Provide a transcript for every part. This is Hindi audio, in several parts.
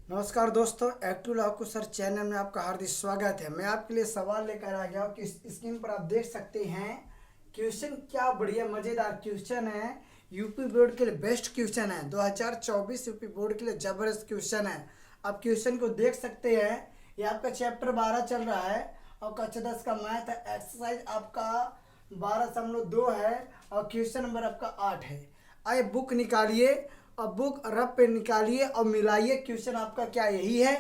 नमस्कार दोस्तों, एक्टिव लाखों सर चैनल में आपका हार्दिक स्वागत है। मैं आपके लिए सवाल लेकर आ गया हूँ कि स्क्रीन पर आप देख सकते हैं। क्वेश्चन क्या बढ़िया मज़ेदार क्वेश्चन है। यूपी बोर्ड के लिए बेस्ट क्वेश्चन है। 2024 यूपी बोर्ड के लिए ज़बरदस्त क्वेश्चन है। आप क्वेश्चन को देख सकते हैं। ये आपका चैप्टर 12 चल रहा है और कक्षा 10 का मैथ है। एक्सरसाइज आपका 12.2 है और क्वेश्चन नंबर आपका 8 है। आइए बुक निकालिए और बुक रफ पे निकालिए और मिलाइए। क्वेश्चन आपका क्या यही है?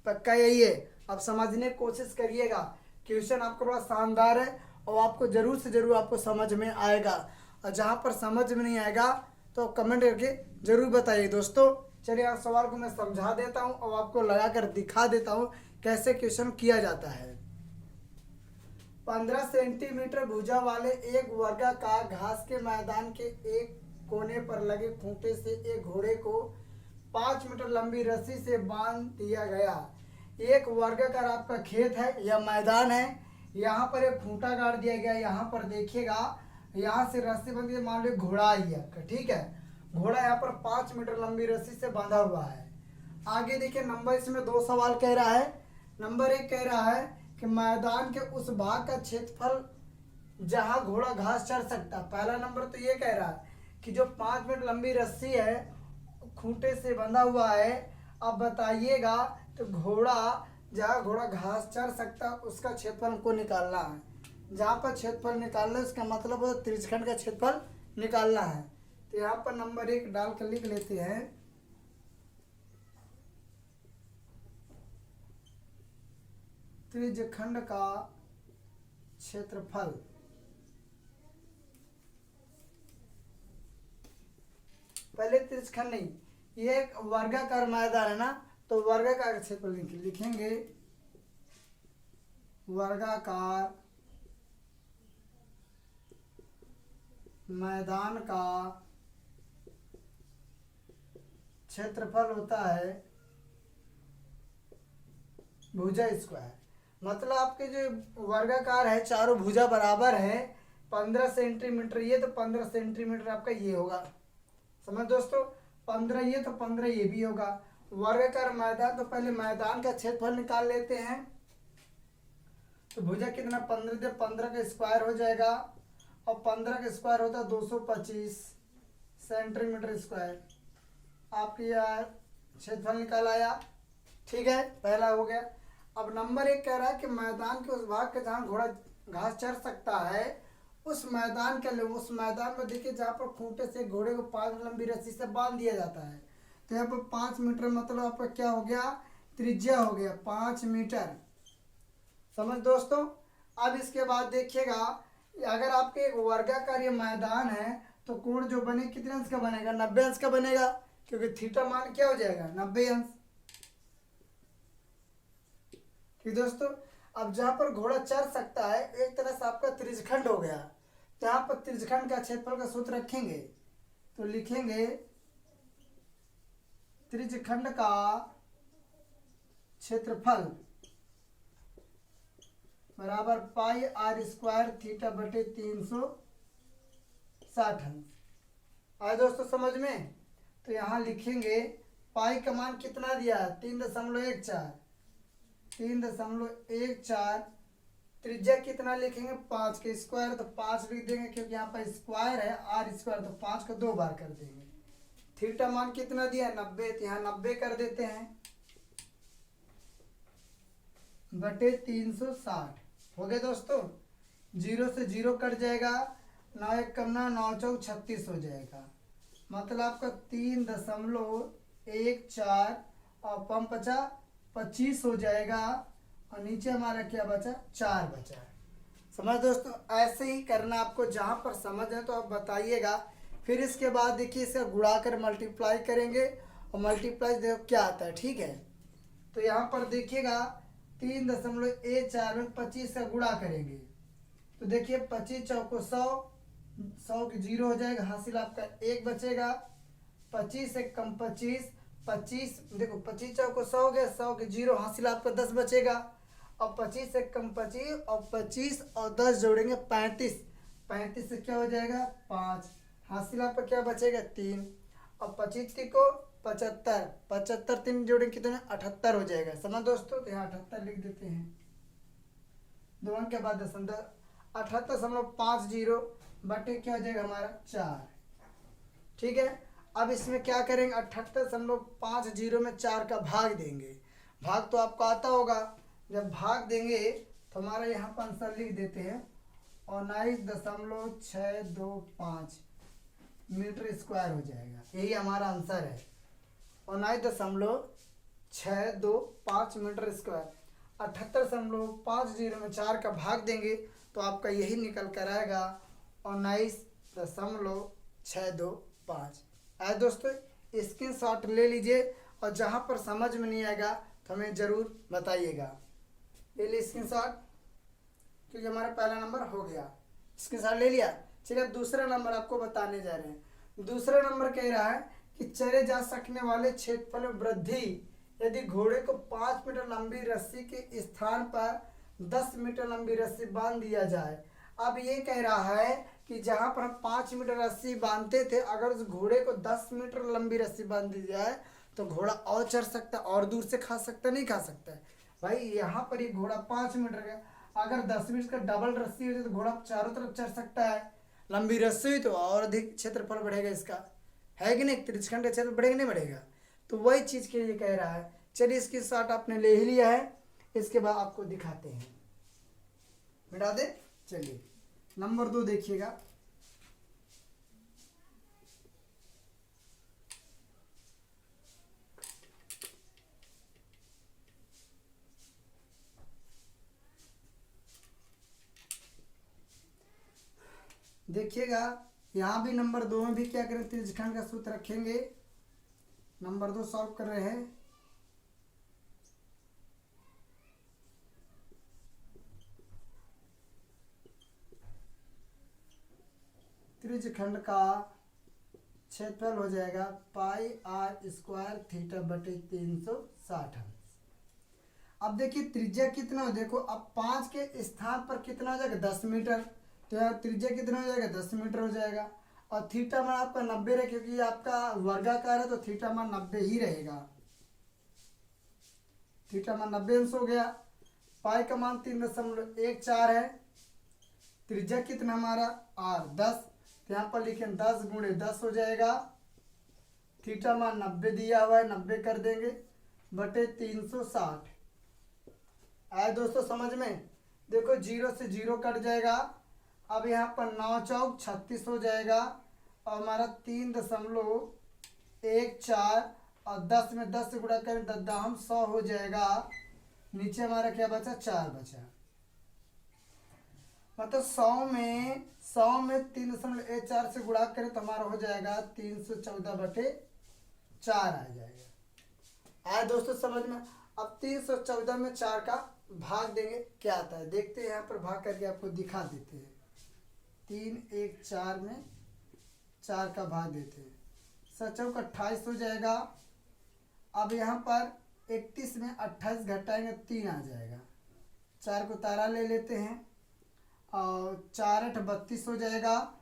पक्का यही है। आप समझने की कोशिश करिएगा। क्वेश्चन आपका बड़ा शानदार है और आपको ज़रूर से ज़रूर आपको समझ में आएगा। और जहाँ पर समझ में नहीं आएगा तो कमेंट करके ज़रूर बताइए दोस्तों। चलिए आप सवाल को मैं समझा देता हूँ और आपको लगा कर दिखा देता हूँ कैसे क्वेश्चन किया जाता है। 15 सेंटीमीटर भुजा वाले एक वर्गाकार घास के मैदान के एक कोने पर लगे खूंटे से एक घोड़े को 5 मीटर लंबी रस्सी से बांध दिया गया। एक वर्गाकार आपका खेत है या मैदान है। यहाँ पर एक खूंटा गाड़ दिया गया। यहाँ पर देखिएगा, यहाँ से रस्सी बंध के मान लो घोड़ा आई है, ठीक है। घोड़ा यहाँ पर 5 मीटर लंबी रस्सी से बांधा हुआ है। आगे देखिए, नंबर इसमें 2 सवाल कह रहा है। नंबर 1 कह रहा है कि मैदान के उस भाग का क्षेत्रफल जहां घोड़ा घास चर सकता। पहला नंबर तो ये कह रहा है कि जो 5 मीटर लंबी रस्सी है खूंटे से बंधा हुआ है। अब बताइएगा तो घोड़ा जहाँ घोड़ा घास चर सकता उसका क्षेत्रफल हमको निकालना है। जहाँ पर क्षेत्रफल निकालना है उसका मतलब त्रिज्यखंड का क्षेत्रफल निकालना है। तो यहाँ पर नंबर 1 डाल कर लिख लेते हैं। त्रिज्यखंड का क्षेत्रफल। पहले त्रिज्यखंड नहीं, ये एक वर्गाकार मैदान है ना, तो वर्गाकार क्षेत्रफल लिखेंगे। वर्गाकार मैदान का क्षेत्रफल होता है भुजा स्क्वायर। मतलब आपके जो वर्गाकार है चारों भुजा बराबर है 15 सेंटीमीटर ये, तो 15 सेंटीमीटर आपका ये होगा। समझ दोस्तों, 15 ये तो 15 ये भी होगा। वर्गाकार मैदान, तो पहले मैदान का क्षेत्रफल निकाल लेते हैं। तो भुजा कितना 15 दे 15 का स्क्वायर हो जाएगा और 15 का स्क्वायर होता है 225 सेंटीमीटर स्क्वायर। आपकी यार क्षेत्रफल निकाल आया, ठीक है, पहला हो गया। अब नंबर 1 कह रहा है कि मैदान के उस भाग के जहाँ घोड़ा घास चर सकता है उस मैदान के लिए, उस मैदान में देखिए जहाँ पर खूंटे से घोड़े को 5 लंबी रस्सी से बांध दिया जाता है। तो यहाँ पर 5 मीटर मतलब आपका क्या हो गया, त्रिज्या हो गया 5 मीटर। समझ दोस्तों। अब इसके बाद देखिएगा, अगर आपके एक वर्गाकार ये मैदान है तो कोण जो बने कितने अंश का बनेगा, 90 अंश का बनेगा, क्योंकि थीटा मान क्या हो जाएगा 90 अंश। ठीक दोस्तों। अब जहाँ पर घोड़ा चर सकता है एक तरह से आपका त्रिज्यखंड हो गया। तो यहाँ पर त्रिज्यखंड का क्षेत्रफल का सूत्र रखेंगे तो लिखेंगे त्रिज्यखंड का क्षेत्रफल बराबर पाई आर स्क्वायर थीटा बटे 360 अंश। आए दोस्तों समझ में। तो यहाँ लिखेंगे पाई का मान कितना दिया है 3.14, 3.14। त्रिज्या कितना लिखेंगे 5 के स्क्वायर, तो 5 लिख देंगे क्योंकि यहाँ पर स्क्वायर है आर स्क्वायर, तो 5 को 2 बार कर देंगे। थीटा मान कितना दिया 90, तो यहाँ 90 कर देते हैं बटे 360। हो गए दोस्तों। 0 से 0 कट जाएगा, 9 1 कम 9, 9 4 36 हो जाएगा। मतलब आपका 3.14 और 5 बचा 25 हो जाएगा और नीचे हमारा क्या बचा 4 बचा। समझ दोस्तों, ऐसे ही करना आपको, जहाँ पर समझ है तो आप बताइएगा। फिर इसके बाद देखिए इसे गुणा कर मल्टीप्लाई करेंगे और मल्टीप्लाई देखो क्या आता है, ठीक है। तो यहाँ पर देखिएगा 3.14 में 25 का गुणा करेंगे तो देखिए 25 चौको 100, 100 के 0 हो जाएगा, हासिल आपका 1 बचेगा। 25 से कम 25, 25 देखो 25 चौको 100 हो गया, 100 के 0 हासिल आपका 10 बचेगा। और 25 से कम 25 और 25 और 10 जोड़ेंगे 35, 35 से क्या हो जाएगा 5, हासिल आपका क्या बचेगा 3। और 25 को 75, 75 3 जोड़ेंगे कितने 78 हो जाएगा। समझ दोस्तों, तो यहाँ 78 लिख देते हैं। 2 अंक के बाद 78.50 बटे क्या हो जाएगा हमारा 4। ठीक है, अब इसमें क्या करेंगे 78.50 में 4 का भाग देंगे। भाग तो आपको आता होगा, जब भाग देंगे तो हमारा यहाँ पर आंसर लिख देते हैं 19.625 मीटर स्क्वायर हो जाएगा। यही हमारा आंसर है 19.625 मीटर स्क्वायर। 78.50 में 4 का भाग देंगे तो आपका यही निकल कर आएगा 19.625। आए दोस्तों, स्क्रीनशॉट ले लीजिए और जहाँ पर समझ में नहीं आएगा तो हमें ज़रूर बताइएगा। ले ली स्क्रीनशॉट, क्योंकि हमारा पहला नंबर हो गया। स्क्रीनशॉट ले लिया। चलिए अब दूसरा नंबर आपको बताने जा रहे हैं। दूसरा नंबर कह रहा है कि चले जा सकने वाले क्षेत्रफल में वृद्धि यदि घोड़े को 5 मीटर लंबी रस्सी के स्थान पर 10 मीटर लंबी रस्सी बांध दिया जाए। अब ये कह रहा है कि जहाँ पर हम 5 मीटर रस्सी बांधते थे, अगर उस घोड़े को 10 मीटर लंबी रस्सी बांध दी जाए तो घोड़ा और चढ़ सकता है, और दूर से खा सकता है, नहीं खा सकता है। भाई यहाँ पर ये घोड़ा 5 मीटर का, अगर 10 मीटर का डबल रस्सी हो जाए तो घोड़ा चारों तरफ चढ़ सकता है। लंबी रस्सी हुई तो और अधिक क्षेत्रफल बढ़ेगा इसका, है कि नहीं, त्रिज्यखंड का क्षेत्र बढ़ेगा नहीं बढ़ेगा। तो वही चीज़ के लिए कह रहा है। चलिए इसकी शॉट आपने ले ही लिया है, इसके बाद आपको दिखाते हैं। मिटा दे। चलिए नंबर 2 देखिएगा। देखिएगा यहाँ भी नंबर 2 में भी क्या करें, त्रिज्यखंड का सूत्र रखेंगे। नंबर 2 सॉल्व कर रहे हैं। त्रिज्यखंड का क्षेत्रफल हो जाएगा पाई आर स्क्वायर थीटा बटे 360 अंश। अब देखिए त्रिज्या कितना हो, देखो अब 5 के स्थान पर कितना हो जाएगा 10 मीटर, तो यहाँ त्रिज्या कितना हो जाएगा 10 मीटर हो जाएगा। और थीटा मान आपका 90 रहे, क्योंकि आपका वर्गाकार है तो थीटा मान 90 ही रहेगा। थीटा मान 90 अंश हो गया। पाई का मान 3.14 है। त्रिज्या कितना हमारा आर 10, तो यहाँ पर लिखें 10 गुणे 10 हो जाएगा। थीटा मान 90 दिया हुआ है, 90 कर देंगे बटे 360। आए दोस्तों समझ में, देखो 0 से 0 कट जाएगा। अब यहाँ पर 9 चौक 36 हो जाएगा और हमारा 3.14 और 10 में 10 से गुणा करें 10 100 हो जाएगा। नीचे हमारा क्या बचा 4 बचा, मतलब 100 में 3.14 से गुणा करें तो हमारा हो जाएगा 314 बटे 4 आ जाएगा। आया दोस्तों समझ में। अब 314 में 4 का भाग देंगे क्या आता है, देखते हैं। यहाँ पर भाग करके आपको दिखा देते हैं। 3 1 4 में 4 का भाग देते हैं, 7 28 हो जाएगा। अब यहाँ पर 31 में 28 घटाएंगे 3 आ जाएगा। 4 को तारा ले लेते हैं और 4 8 32 हो जाएगा।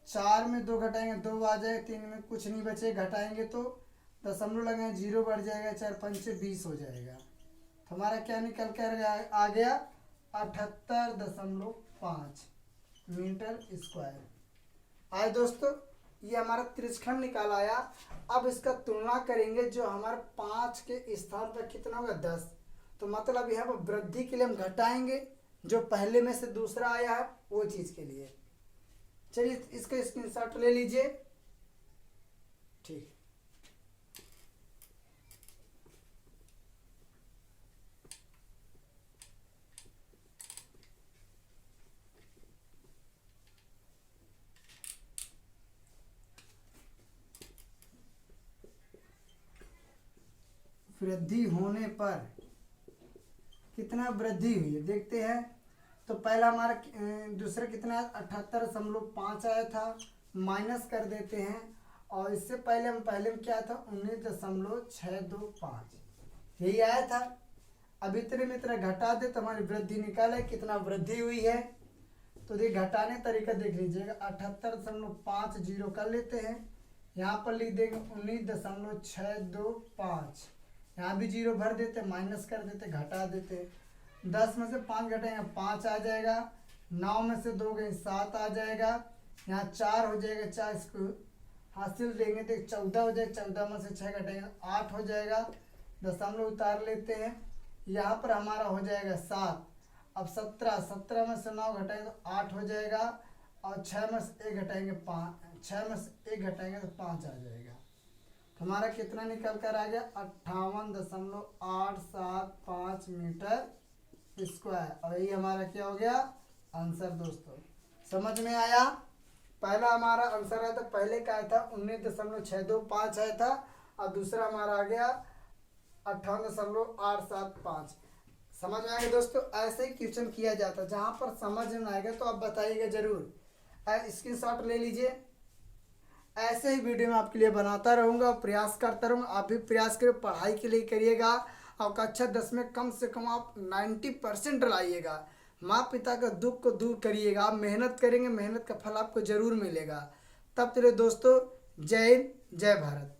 4 में 2 घटाएंगे 2 आ जाएगा। 3 में कुछ नहीं बचे, घटाएंगे तो दशमलव लगाएंगे 0 बढ़ जाएगा। 4 5 20 हो जाएगा। तो हमारा क्या निकल कर आ गया 78.5 मीटर स्क्वायर। आए दोस्तों, ये हमारा त्रिज्यखंड निकाल आया। अब इसका तुलना करेंगे, जो हमारे 5 के स्थान पर कितना होगा 10, तो मतलब यहाँ पर वृद्धि के लिए हम घटाएंगे जो पहले में से दूसरा आया है वो चीज़ के लिए। चलिए इसका स्क्रीनशॉट ले लीजिए। ठीक, वृद्धि होने पर कितना वृद्धि हुई है देखते हैं। तो पहला हमारा दूसरा कितना 78.5 आया था, माइनस कर देते हैं। और इससे पहले में क्या था 19.625 यही आया था। अब इतने में इतना घटा दे तो हमारी वृद्धि निकाले कितना वृद्धि हुई है। तो ये घटाने तरीका देख लीजिएगा, 78.50 कर लेते हैं, यहाँ पर लिख देंगे 19.625। यहाँ भी जीरो भर देते, माइनस कर देते, घटा देते। 10 में से 5 घटाएंगे 5 आ जाएगा। 9 में से 2 गए 7 आ जाएगा। यहाँ 4 हो जाएगा, 4 इसको हासिल देंगे तो 14 हो जाएगा। 14 में से 6 घटाएंगे 8 हो जाएगा। दशमलव उतार लेते हैं, यहाँ पर हमारा हो जाएगा 7। अब 17 में से 9 घटाएंगे तो 8 हो जाएगा। और 6 में से 1 घटाएंगे 5, 6 में से 1 घटाएंगे तो 5 आ जाएगा। तो हमारा कितना निकल कर आ गया 58.875 मीटर स्क्वायर। और यही हमारा क्या हो गया आंसर दोस्तों। समझ में आया? पहला हमारा आंसर आया था, पहले का आया था 19.625 आया था, और दूसरा हमारा आ गया 58.875। समझ में आएगा दोस्तों? ऐसे ही क्वेश्चन किया जाता है। जहाँ पर समझ में आएगा तो आप बताइएगा जरूर, स्क्रीनशॉट ले लीजिए। ऐसे ही वीडियो मैं आपके लिए बनाता रहूँगा, प्रयास करता रहूँगा। आप भी प्रयास करिए, पढ़ाई के लिए करिएगा। और कक्षा 10 में कम से कम आप 90% लाइएगा। माँ पिता का दुख को दूर करिएगा। आप मेहनत करेंगे, मेहनत का फल आपको जरूर मिलेगा। तब चलिए दोस्तों, जय हिंद, जय भारत।